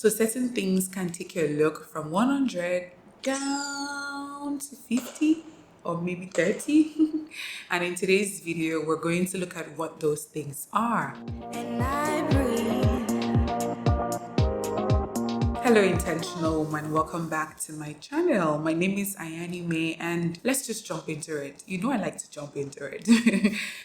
So certain things can take your look from 100 down to 50 or maybe 30. And in today's video, we're going to look at what those things are. And I breathe. Hello intentional woman, welcome back to my channel. My name is Unknowingly and let's just jump into it. You know I like to jump into it.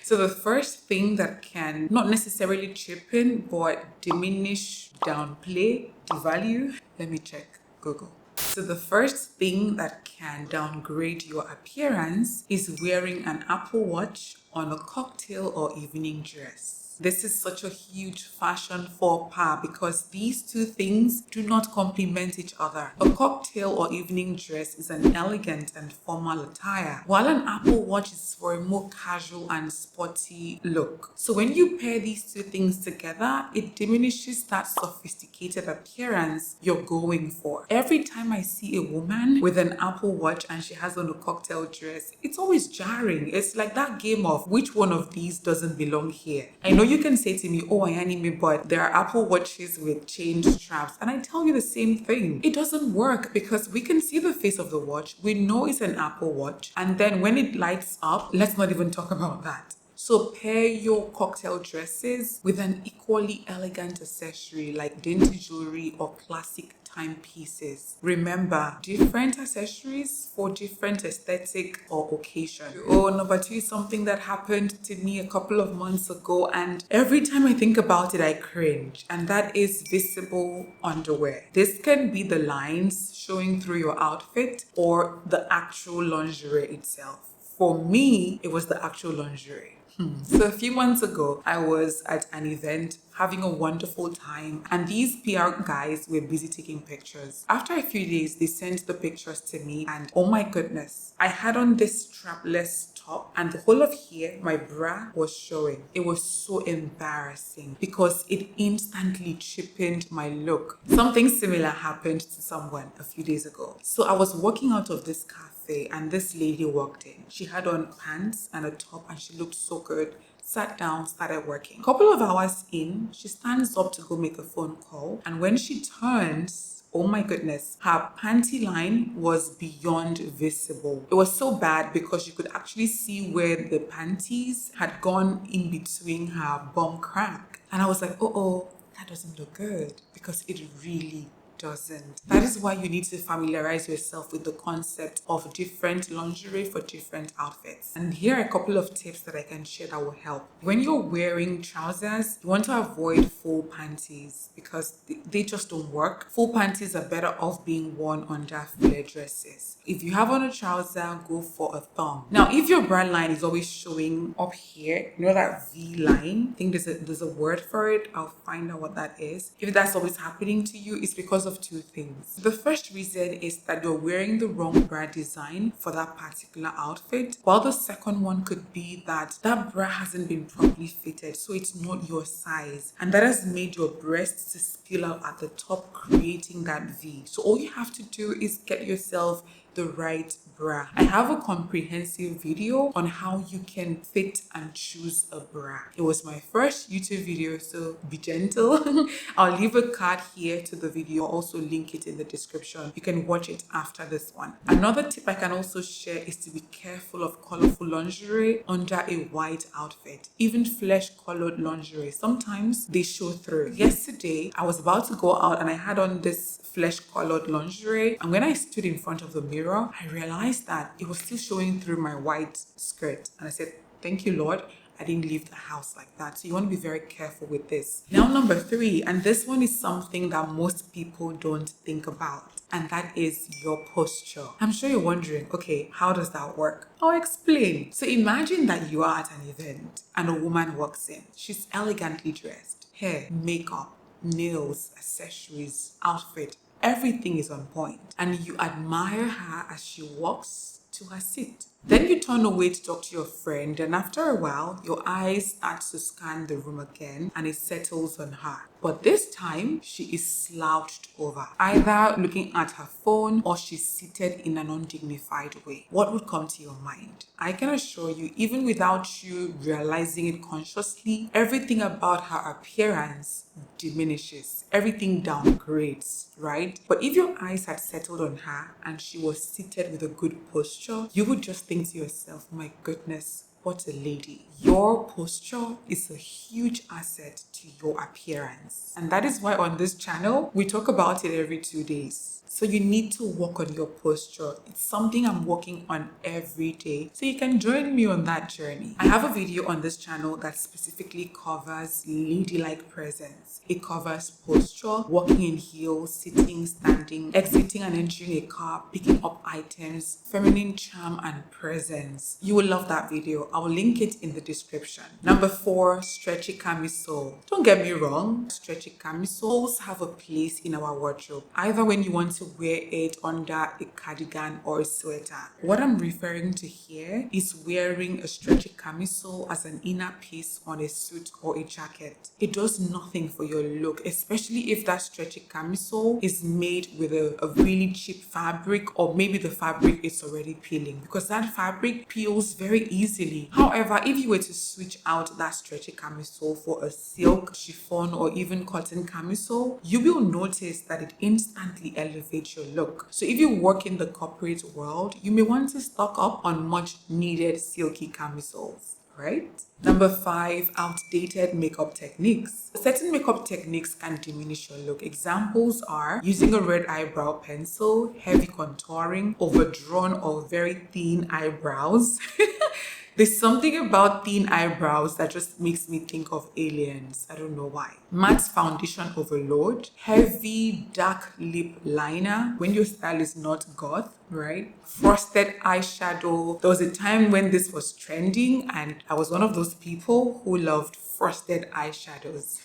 So the first thing that can not necessarily cheapen but diminish, downplay, devalue, let me check Google. So the first thing that can downgrade your appearance is wearing an Apple Watch on a cocktail or evening dress. This is such a huge fashion faux pas because these two things do not complement each other. A cocktail or evening dress is an elegant and formal attire, while an Apple Watch is for a more casual and sporty look. So when you pair these two things together, it diminishes that sophisticated appearance you're going for. Every time I see a woman with an Apple Watch and she has on a cocktail dress, it's always jarring. It's like that game of which one of these doesn't belong here. I know you can say to me, oh, Unknowingly, but there are Apple Watches with chain straps. And I tell you the same thing. It doesn't work because we can see the face of the watch. We know it's an Apple Watch. And then when it lights up, let's not even talk about that. So pair your cocktail dresses with an equally elegant accessory like dainty jewelry or classic timepieces. Remember, different accessories for different aesthetic or occasion. Oh, number two is something that happened to me a couple of months ago, and every time I think about it, I cringe. And that is visible underwear. This can be the lines showing through your outfit or the actual lingerie itself. For me, it was the actual lingerie. So a few months ago, I was at an event having a wonderful time and these PR guys were busy taking pictures. After a few days, they sent the pictures to me and oh my goodness, I had on this strapless top and the whole of here, my bra was showing. It was so embarrassing because it instantly cheapened my look. Something similar happened to someone a few days ago. So I was walking out of this cafe and this lady walked in. She had on pants and a top and she looked so good. Sat down, started working. A couple of hours in, she stands up to go make a phone call. And when she turns, oh my goodness, her panty line was beyond visible. It was so bad because you could actually see where the panties had gone in between her bum crack. And I was like, oh, that doesn't look good because it really doesn't. That is why you need to familiarize yourself with the concept of different lingerie for different outfits. And here are a couple of tips that I can share that will help. When you're wearing trousers, you want to avoid full panties because they just don't work. Full panties are better off being worn under fuller dresses. If you have on a trouser, go for a thong. Now, if your bra line is always showing up here, you know that V line? I think there's a word for it. I'll find out what that is. If that's always happening to you, it's because of two things. The first reason is that you're wearing the wrong bra design for that particular outfit, while the second one could be that bra hasn't been properly fitted, so it's not your size, and that has made your breasts to spill out at the top, creating that V. So all you have to do is get yourself the right bra. I have a comprehensive video on how you can fit and choose a bra. It was my first YouTube video, so be gentle. I'll leave a card here to the video. I'll also link it in the description. You can watch it after this one. Another tip I can also share is to be careful of colorful lingerie under a white outfit. Even flesh-colored lingerie, sometimes they show through. Yesterday, I was about to go out and I had on this flesh-colored lingerie, and when I stood in front of the mirror, I realized that it was still showing through my white skirt, and I said, thank you, Lord, I didn't leave the house like that. So you want to be very careful with this. Now, number three, and this one is something that most people don't think about, and that is your posture. I'm sure you're wondering, okay, how does that work? I'll explain. So imagine that you are at an event and a woman walks in. She's elegantly dressed, hair, makeup, nails, accessories, outfit, everything is on point, and you admire her as she walks to her seat. Then you turn away to talk to your friend, and after a while, your eyes start to scan the room again and it settles on her. But this time, she is slouched over, either looking at her phone or she's seated in an undignified way. What would come to your mind? I can assure you, even without you realizing it consciously, everything about her appearance diminishes. Everything downgrades, right? But if your eyes had settled on her and she was seated with a good posture, you would just think to yourself, my goodness, what a lady. Your posture is a huge asset to your appearance. And that is why on this channel, we talk about it every 2 days. So you need to work on your posture. It's something I'm working on every day. So you can join me on that journey. I have a video on this channel that specifically covers ladylike presence. It covers posture, walking in heels, sitting, standing, exiting and entering a car, picking up items, feminine charm and presence. You will love that video. I will link it in the description. Number 4, stretchy camisole. Don't get me wrong, stretchy camisoles have a place in our wardrobe, either when you want to wear it under a cardigan or a sweater. What I'm referring to here is wearing a stretchy camisole as an inner piece on a suit or a jacket. It does nothing for your look, especially if that stretchy camisole is made with a really cheap fabric, or maybe the fabric is already peeling, because that fabric peels very easily. However, if you were to switch out that stretchy camisole for a silk, chiffon, or even cotton camisole, you will notice that it instantly elevates your look. So if you work in the corporate world, you may want to stock up on much needed silky camisoles, right? Number 5, outdated makeup techniques. Certain makeup techniques can diminish your look. Examples are using a red eyebrow pencil, heavy contouring, overdrawn or very thin eyebrows. There's something about thin eyebrows that just makes me think of aliens. I don't know why. Matte foundation overload, heavy dark lip liner when your style is not goth, right? Frosted eyeshadow. There was a time when this was trending and I was one of those people who loved frosted eyeshadows.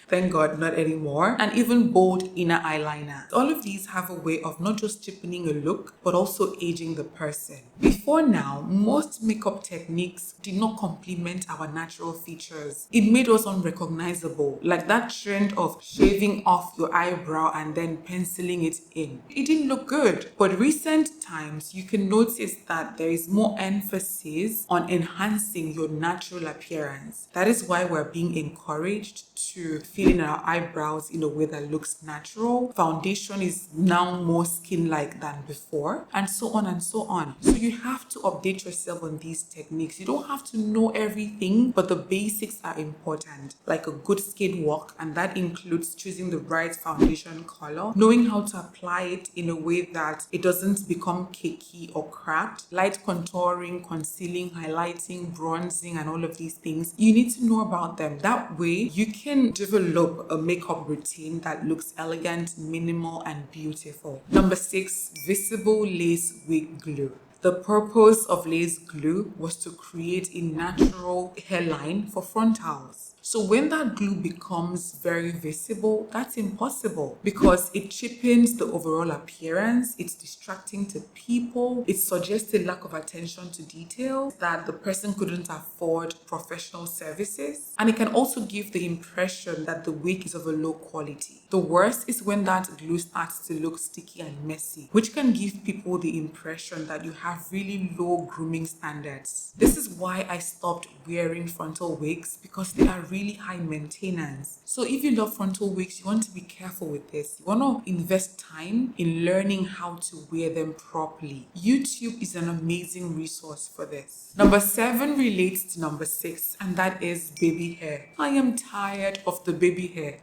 Thank God, not anymore. And even bold inner eyeliner. All of these have a way of not just cheapening a look, but also aging the person. Before now, most makeup techniques did not complement our natural features. It made us unrecognizable, like that trend of shaving off your eyebrow and then penciling it in. It didn't look good. But recent times, you can notice that there is more emphasis on enhancing your natural appearance. That is why we're being encouraged to fill in our eyebrows in a way that looks natural. Foundation is now more skin-like than before, and so on and so on. So you have to update yourself on these techniques. You don't have to know everything, but the basics are important, like a good skin walk, and that includes choosing the right foundation color, knowing how to apply it in a way that it doesn't become cakey or cracked, light contouring, concealing, highlighting, bronzing, and all of these things. You need to know about them. That way, you can develop a makeup routine that looks elegant, minimal, and beautiful. Number 6, visible lace wig glue. The purpose of lace glue was to create a natural hairline for frontals. So when that glue becomes very visible, that's impossible because it cheapens the overall appearance, it's distracting to people, it suggests a lack of attention to detail, that the person couldn't afford professional services, and it can also give the impression that the wig is of a low quality. The worst is when that glue starts to look sticky and messy, which can give people the impression that you have really low grooming standards. This is why I stopped wearing frontal wigs, because they are really high maintenance. So if you love frontal wigs, you want to be careful with this. You want to invest time in learning how to wear them properly. YouTube is an amazing resource for this. Number 7 relates to number 6, and that is baby hair. I am tired of the baby hair.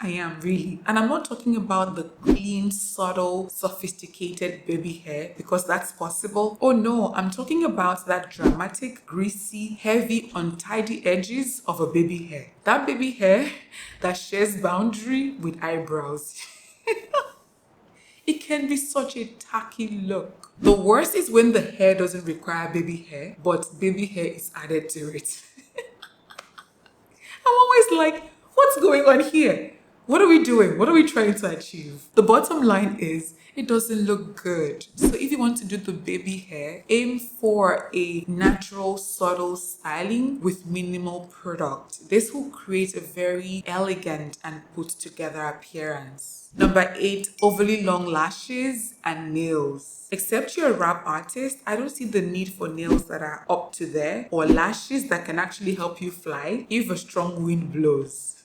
I am really. And I'm not talking about the clean, subtle, sophisticated baby hair, because that's possible. Oh no, I'm talking about that dramatic, greasy, heavy, untidy edges of a baby hair. That baby hair that shares boundary with eyebrows. It can be such a tacky look. The worst is when the hair doesn't require baby hair, but baby hair is added to it. I'm always like, what's going on here? What are we doing? What are we trying to achieve? The bottom line is it doesn't look good. So if you want to do the baby hair, aim for a natural, subtle styling with minimal product. This will create a very elegant and put together appearance. Number 8, overly long lashes and nails. Except you're a rap artist, I don't see the need for nails that are up to there or lashes that can actually help you fly if a strong wind blows.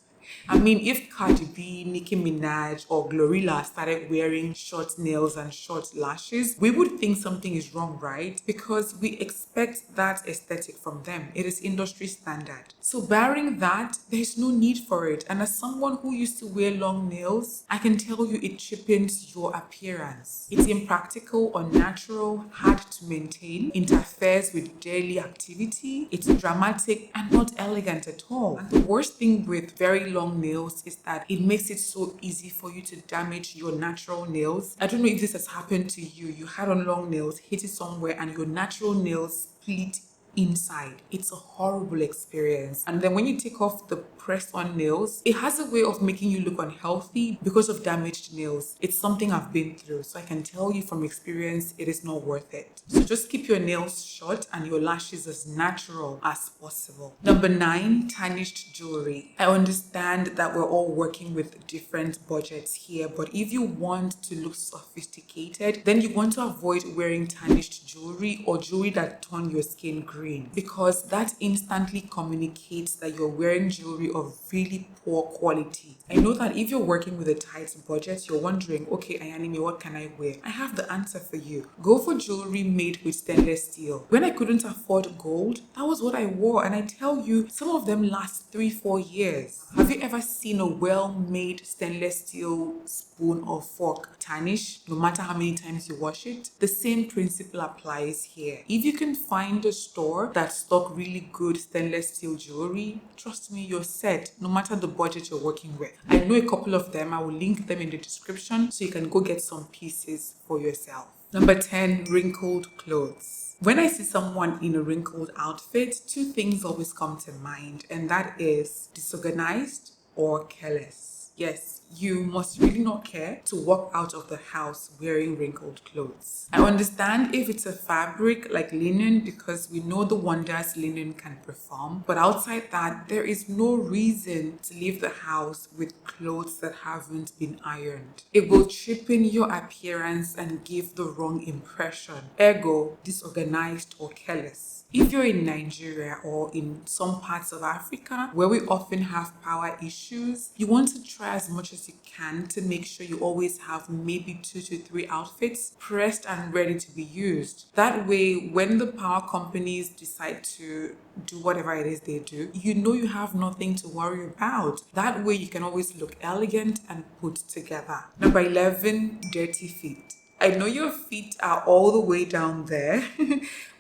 I mean, if Cardi B, Nicki Minaj, or Glorilla started wearing short nails and short lashes, we would think something is wrong, right? Because we expect that aesthetic from them. It is industry standard. So barring that, there's no need for it. And as someone who used to wear long nails, I can tell you it cheapens your appearance. It's impractical, unnatural, hard to maintain, interferes with daily activity, it's dramatic and not elegant at all. And the worst thing with very long nails is that it makes it so easy for you to damage your natural nails. I don't know if this has happened to you. You had on long nails, hit it somewhere, and your natural nails split inside. It's a horrible experience. And then when you take off the pressed on nails, it has a way of making you look unhealthy because of damaged nails. It's something I've been through, so I can tell you from experience it is not worth it. So just keep your nails short and your lashes as natural as possible. Number 9, tarnished jewelry. I understand that we're all working with different budgets here, but if you want to look sophisticated, then you want to avoid wearing tarnished jewelry or jewelry that turn your skin green, because that instantly communicates that you're wearing jewelry of really poor quality. I know that if you're working with a tight budget, you're wondering, okay, Ayanime, what can I wear? I have the answer for you. Go for jewelry made with stainless steel. When I couldn't afford gold, that was what I wore, and I tell you, some of them last 3-4 years. Have you ever seen a well-made stainless steel spoon or fork tarnish no matter how many times you wash it? The same principle applies here. If you can find a store that stock really good stainless steel jewelry, trust me, you're set no matter the budget you're working with. I know a couple of them. I will link them in the description so you can go get some pieces for yourself. Number 10, wrinkled clothes. When I see someone in a wrinkled outfit, 2 things always come to mind, and that is disorganized or careless. Yes, you must really not care to walk out of the house wearing wrinkled clothes. I understand if it's a fabric like linen, because we know the wonders linen can perform, but outside that, there is no reason to leave the house with clothes that haven't been ironed. It will cheapen your appearance and give the wrong impression, ergo disorganized or careless. If you're in Nigeria or in some parts of Africa where we often have power issues, you want to try as much as you can to make sure you always have maybe 2 to 3 outfits pressed and ready to be used. That way, when the power companies decide to do whatever it is they do, you know you have nothing to worry about. That way you can always look elegant and put together. Number 11, dirty feet. I know your feet are all the way down there,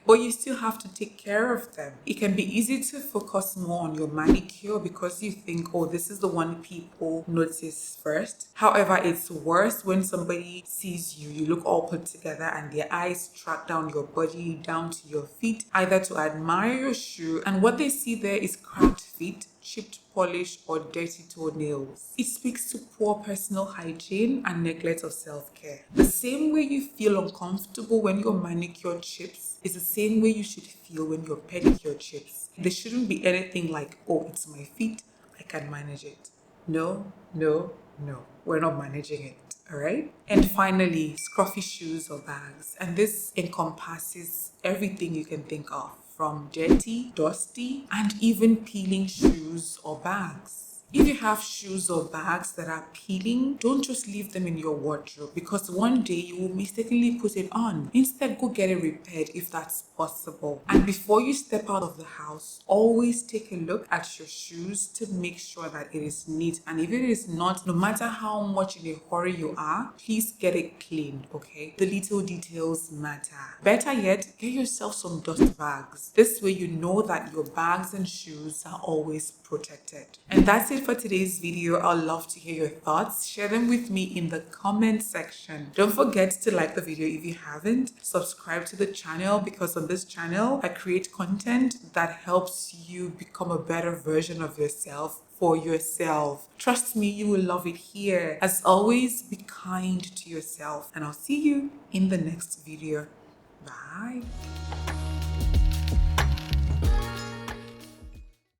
but you still have to take care of them. It can be easy to focus more on your manicure because you think, oh, this is the one people notice first. However, it's worse when somebody sees you, you look all put together and their eyes track down your body, down to your feet, either to admire your shoe, and what they see there is cracked feet, chipped polish, or dirty toenails. It speaks to poor personal hygiene and neglect of self-care. The same way you feel uncomfortable when your manicure chips is the same way you should feel when your pedicure chips. There shouldn't be anything like, oh, it's my feet, I can manage it. No, no, no. We're not managing it. All right. And finally, scruffy shoes or bags. And this encompasses everything you can think of, from dirty, dusty, and even peeling shoes or bags. If you have shoes or bags that are peeling, don't just leave them in your wardrobe, because one day you will mistakenly put it on. Instead, go get it repaired if that's possible. And before you step out of the house, always take a look at your shoes to make sure that it is neat. And if it is not, no matter how much in a hurry you are, please get it cleaned, okay? The little details matter. Better yet, get yourself some dust bags. This way you know that your bags and shoes are always protected. And that's it for today's video. I'd love to hear your thoughts. Share them with me in the comment section. Don't forget to like the video if you haven't. Subscribe to the channel, because on this channel I create content that helps you become a better version of yourself for yourself. Trust me, you will love it here. As always, be kind to yourself, and I'll see you in the next video. Bye.